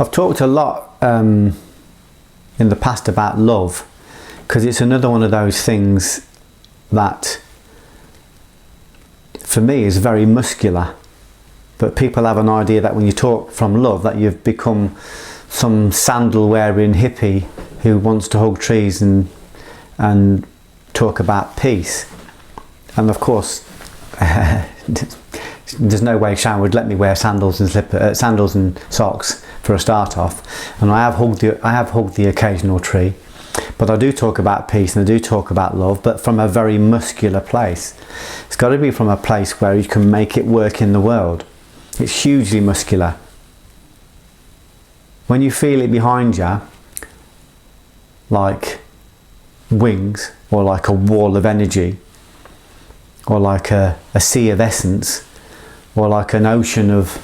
I've talked a lot in the past about love, because it's another one of those things that for me is very muscular, but people have an idea that when you talk from love that you've become some sandal wearing hippie who wants to hug trees and talk about peace. And of course there's no way Sharon would let me wear sandals and socks for a start off, and I have hugged the occasional tree, but I do talk about peace and I do talk about love, but from a very muscular place. It's got to be from a place where you can make it work in the world. It's hugely muscular. When you feel it behind you, like wings, or like a wall of energy, or like a sea of essence, or like an ocean of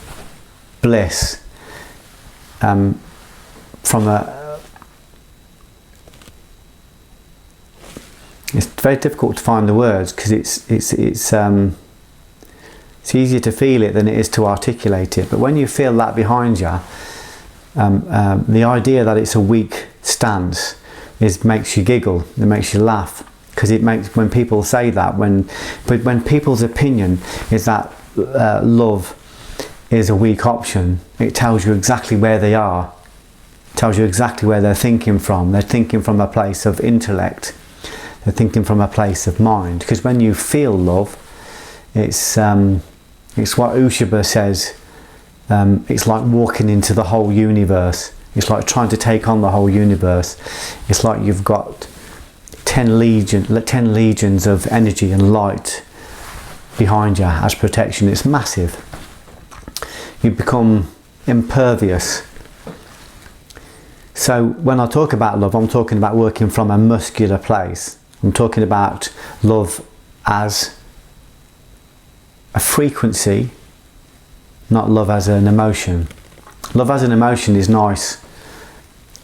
bliss, it's very difficult to find the words, because it's easier to feel it than it is to articulate it. But when you feel that behind you, the idea that it's a weak stance makes you giggle, it makes you laugh, because it makes, when people say that, when people's opinion is that love is a weak option, it tells you exactly where they are, it tells you exactly where they're thinking from. They're thinking from a place of intellect, they're thinking from a place of mind. Because when you feel love, it's what Ushaba says, it's like walking into the whole universe. It's like trying to take on the whole universe. It's like you've got 10 legions of energy and light behind you as protection. It's massive. You become impervious. So when I talk about love, I'm talking about working from a muscular place. I'm talking about love as a frequency, not love as an emotion. Love as an emotion is nice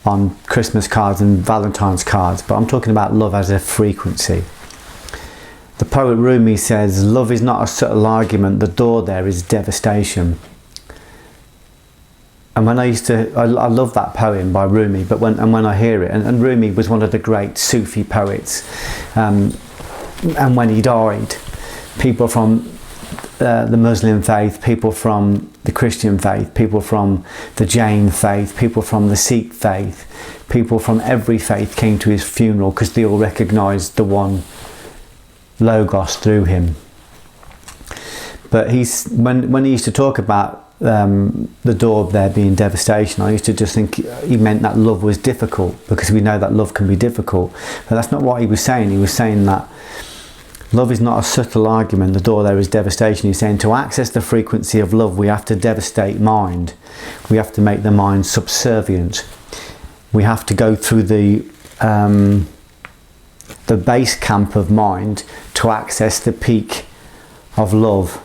on Christmas cards and Valentine's cards, but I'm talking about love as a frequency. The poet Rumi says, love is not a subtle argument, the door there is devastation. And when I love that poem by Rumi, but when I hear it, and Rumi was one of the great Sufi poets, and when he died, people from the Muslim faith, people from the Christian faith, people from the Jain faith, people from the Sikh faith, people from every faith came to his funeral, because they all recognised the one Logos through him. But when he used to talk about the door there being devastation, I used to just think he meant that love was difficult, because we know that love can be difficult. But that's not what he was saying. He was saying that love is not a subtle argument, the door there is devastation. He's saying to access the frequency of love, we have to devastate mind. We have to make the mind subservient. We have to go through the base camp of mind to access the peak of love.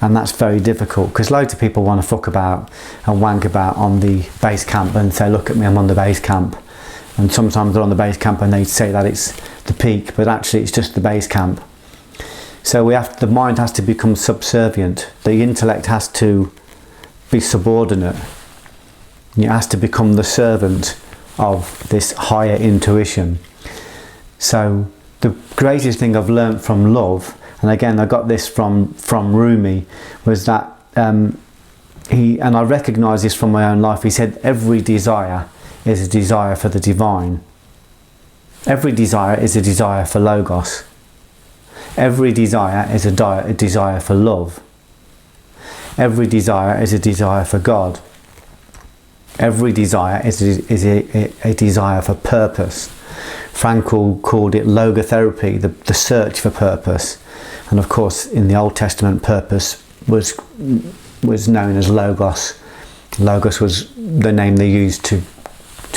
And that's very difficult, because loads of people want to fuck about and wank about on the base camp and say, look at me, I'm on the base camp. And sometimes they're on the base camp and they say that it's the peak, but actually it's just the base camp. So the mind has to become subservient. The intellect has to be subordinate. It has to become the servant of this higher intuition. So the greatest thing I've learnt from love, and again I got this from Rumi, was that and I recognise this from my own life. He said every desire is a desire for the divine. Every desire is a desire for Logos. Every desire is a desire for love. Every desire is a desire for God. Every desire is a desire for purpose. Frankl called it logotherapy, the search for purpose. And of course, in the Old Testament, purpose was known as Logos. Logos was the name they used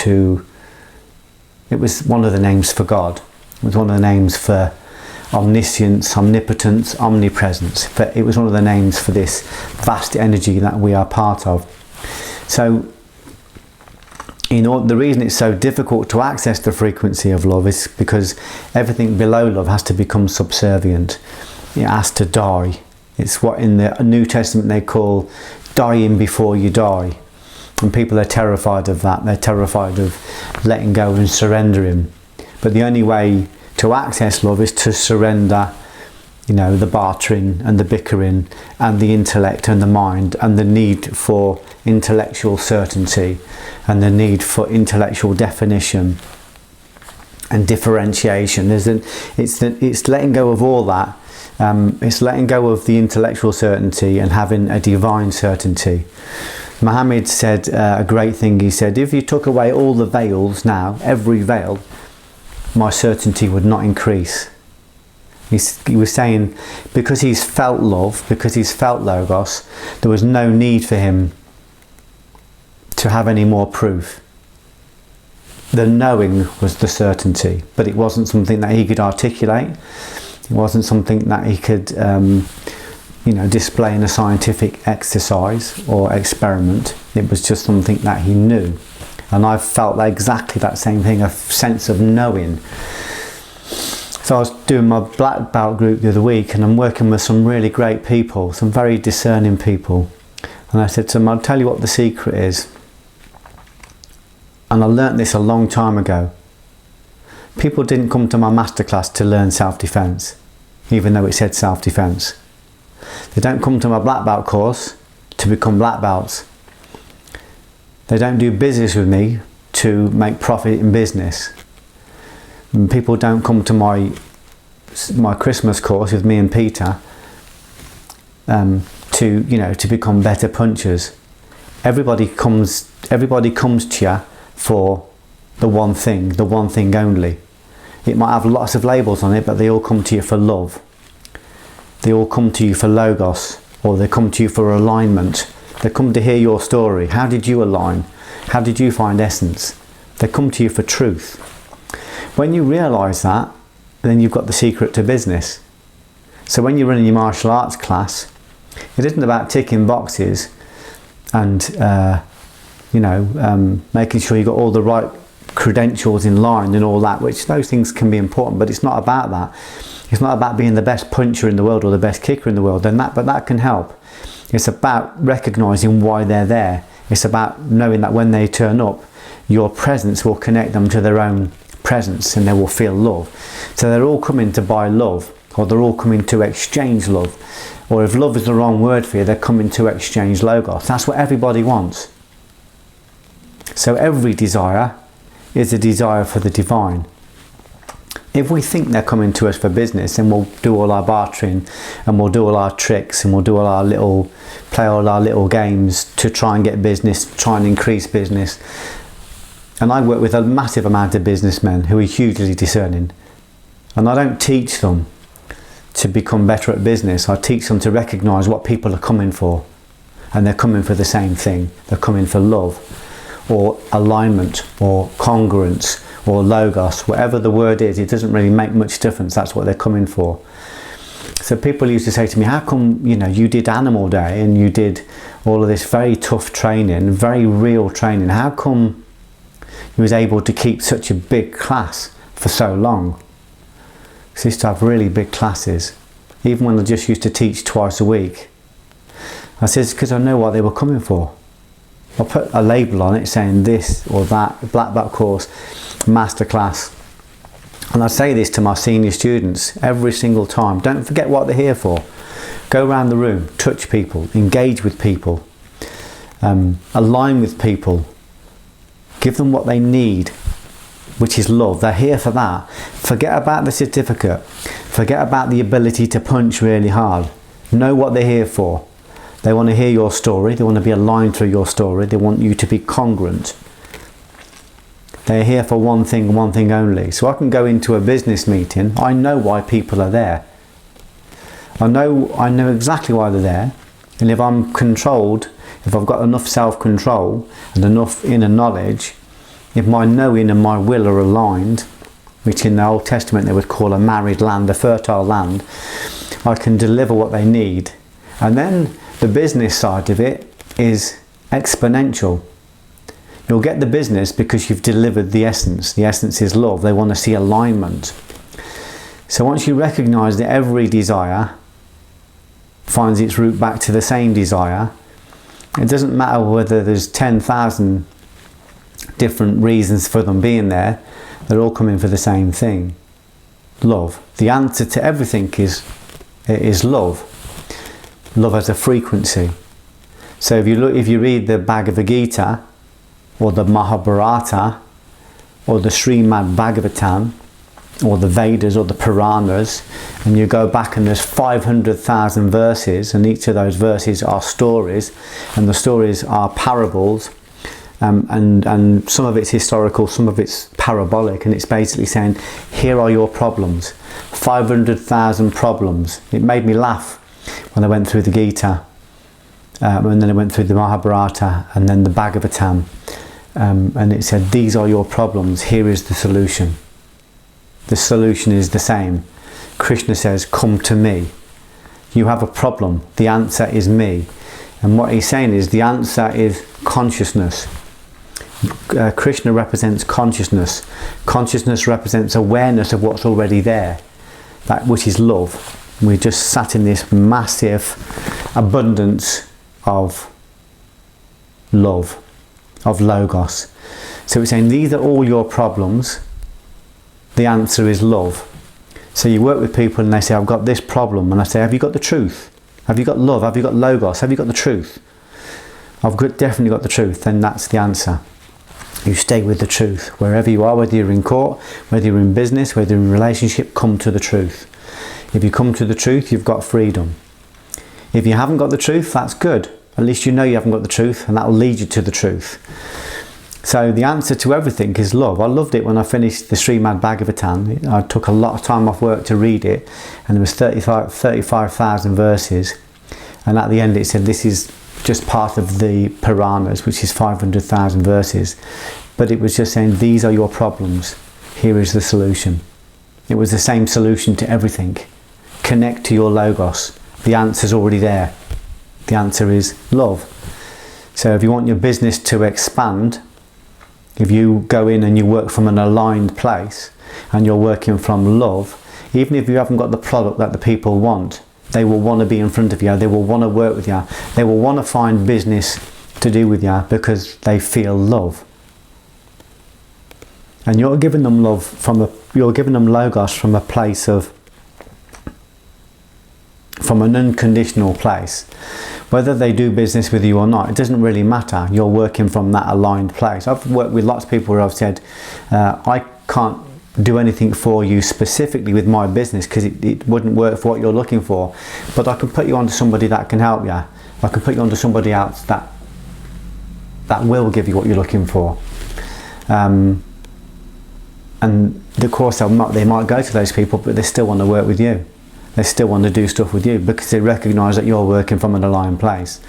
it was one of the names for God. It was one of the names for omniscience, omnipotence, omnipresence. But it was one of the names for this vast energy that we are part of. So, the reason it's so difficult to access the frequency of love is because everything below love has to become subservient. It has to die. It's what in the New Testament they call dying before you die. And people are terrified of that. They're terrified of letting go and surrendering. But the only way to access love is to surrender, you know, the bartering and the bickering and the intellect and the mind and the need for intellectual certainty and the need for intellectual definition and differentiation. It's letting go of all that. It's letting go of the intellectual certainty and having a divine certainty. Muhammad said a great thing. He said, if you took away all the veils now, every veil, my certainty would not increase. He was saying, because he's felt love, because he's felt Logos, there was no need for him to have any more proof. The knowing was the certainty, but it wasn't something that he could articulate. It wasn't something that he could display in a scientific exercise or experiment. It was just something that he knew. And I've felt exactly that same thing, a sense of knowing. So I was doing my black belt group the other week, and I'm working with some really great people, some very discerning people. And I said to them, I'll tell you what the secret is. And I learnt this a long time ago. People didn't come to my masterclass to learn self-defense, even though it said self-defense. They don't come to my black belt course to become black belts. They don't do business with me to make profit in business. And people don't come to my Christmas course with me and Peter to become better punchers. Everybody comes to you for the one thing only. It might have lots of labels on it, but they all come to you for love. They all come to you for Logos, or they come to you for alignment. They come to hear your story. How did you align? How did you find essence? They come to you for truth. When you realise that, then you've got the secret to business. So when you're running your martial arts class, it isn't about ticking boxes and making sure you've got all the right credentials in line and all that, which those things can be important, but it's not about that. It's not about being the best puncher in the world or the best kicker in the world, but that can help. It's about recognising why they're there. It's about knowing that when they turn up, your presence will connect them to their own presence and they will feel love. So they're all coming to buy love, or they're all coming to exchange love. Or if love is the wrong word for you, they're coming to exchange Logos. That's what everybody wants. So every desire is a desire for the divine. If we think they're coming to us for business, then we'll do all our bartering and we'll do all our tricks and we'll do play all our little games to try and get business, try and increase business. And I work with a massive amount of businessmen who are hugely discerning. And I don't teach them to become better at business. I teach them to recognise what people are coming for. And they're coming for the same thing. They're coming for love, or alignment, or congruence, or Logos, whatever the word is. It doesn't really make much difference. That's what they're coming for. So people used to say to me, how come you did Animal Day and you did all of this very tough training, very real training? How come you was able to keep such a big class for so long? I used to have really big classes, even when I just used to teach twice a week. I said, it's because I know what they were coming for. I put a label on it saying this or that, black belt course, masterclass. And I say this to my senior students every single time. Don't forget what they're here for. Go around the room, touch people, engage with people, align with people, give them what they need, which is love. They're here for that. Forget about the certificate. Forget about the ability to punch really hard. Know what they're here for. They want to hear your story. They want to be aligned through your story. They want you to be congruent. They're here for one thing only. So I can go into a business meeting. I know why people are there. I know exactly why they're there. And if I'm controlled, if I've got enough self-control and enough inner knowledge, if my knowing and my will are aligned, which in the Old Testament they would call a married land, a fertile land, I can deliver what they need. And then the business side of it is exponential. You'll get the business because you've delivered the essence. The essence is love. They want to see alignment. So once you recognise that every desire finds its route back to the same desire, It doesn't matter whether there's 10,000 different reasons for them being there, they're all coming for the same thing. Love. The answer to everything is love. Love as a frequency. So if you read the Bhagavad Gita, or the Mahabharata, or the Srimad Bhagavatam, or the Vedas, or the Puranas, and you go back and there's 500,000 verses, and each of those verses are stories, and the stories are parables, and some of it's historical, some of it's parabolic, and it's basically saying, here are your problems. 500,000 problems. It made me laugh when I went through the Gita, and then I went through the Mahabharata, and then the Bhagavatam, and it said, these are your problems, here is the solution. The solution is the same. Krishna says, come to me. You have a problem, the answer is me. And what he's saying is, the answer is consciousness. Krishna represents consciousness. Consciousness represents awareness of what's already there, that which is love. We're just sat in this massive abundance of love, of logos. So we're saying, these are all your problems. The answer is love. So you work with people and they say, I've got this problem, and I say, have you got the truth? Have you got love? Have you got logos? Have you got the truth? Definitely got the truth. Then that's the answer. You stay with the truth. Wherever you are, whether you're in court, whether you're in business, whether you're in a relationship, come to the truth. If you come to the truth, you've got freedom. If you haven't got the truth, that's good. At least you know you haven't got the truth, and that will lead you to the truth. So the answer to everything is love. I loved it when I finished the Srimad Bhagavatam. I took a lot of time off work to read it, and there was 35,000 verses. And at the end it said, this is just part of the Puranas, which is 500,000 verses. But it was just saying, these are your problems. Here is the solution. It was the same solution to everything. Connect to your logos. The answer's already there. The answer is love. So if you want your business to expand, if you go in and you work from an aligned place and you're working from love, even if you haven't got the product that the people want, they will want to be in front of you, they will want to work with you, they will want to find business to do with you because they feel love. And you're giving them love you're giving them logos from a place of, from an unconditional place. Whether they do business with you or not, it doesn't really matter. You're working from that aligned place. I've worked with lots of people where I've said, I can't do anything for you specifically with my business because it wouldn't work for what you're looking for. But I can put you onto somebody that can help you. I can put you onto somebody else that will give you what you're looking for. And of course they might go to those people, but they still want to work with you. They still want to do stuff with you because they recognise that you're working from an aligned place.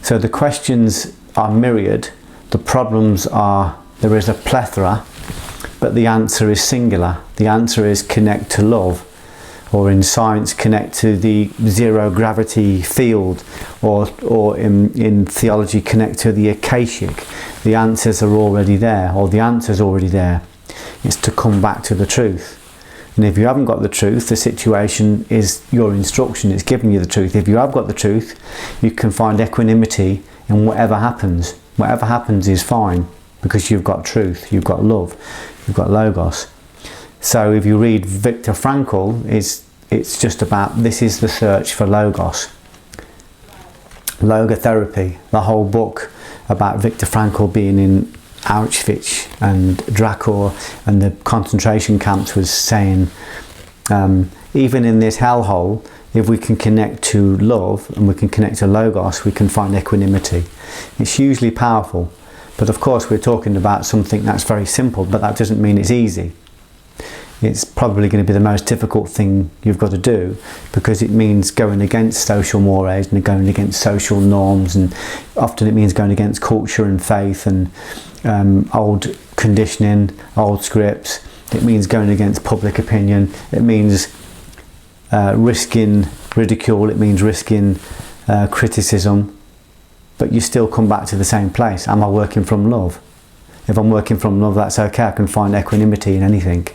So the questions are myriad, the problems are, there is a plethora, but the answer is singular. The answer is connect to love, or in science connect to the zero gravity field, or in theology connect to the Akashic. The answers are already there, or the answer's already there. It's to come back to the truth. And if you haven't got the truth, the situation is your instruction, it's giving you the truth. If you have got the truth, you can find equanimity in whatever happens. Whatever happens is fine, because you've got truth, you've got love, you've got logos. So if you read Viktor Frankl, it's just about, this is the search for logos. Logotherapy, the whole book about Viktor Frankl being in Auschwitz and Dachau and the concentration camps was saying, even in this hellhole, if we can connect to love and we can connect to logos, we can find equanimity. It's hugely powerful. But of course we're talking about something that's very simple, but that doesn't mean it's easy. It's probably going to be the most difficult thing you've got to do, because it means going against social mores and going against social norms, and often it means going against culture and faith and old conditioning, old scripts. It means going against public opinion. It means risking ridicule. It means risking criticism. But you still come back to the same place. Am I working from love? If I'm working from love, that's okay. I can find equanimity in anything.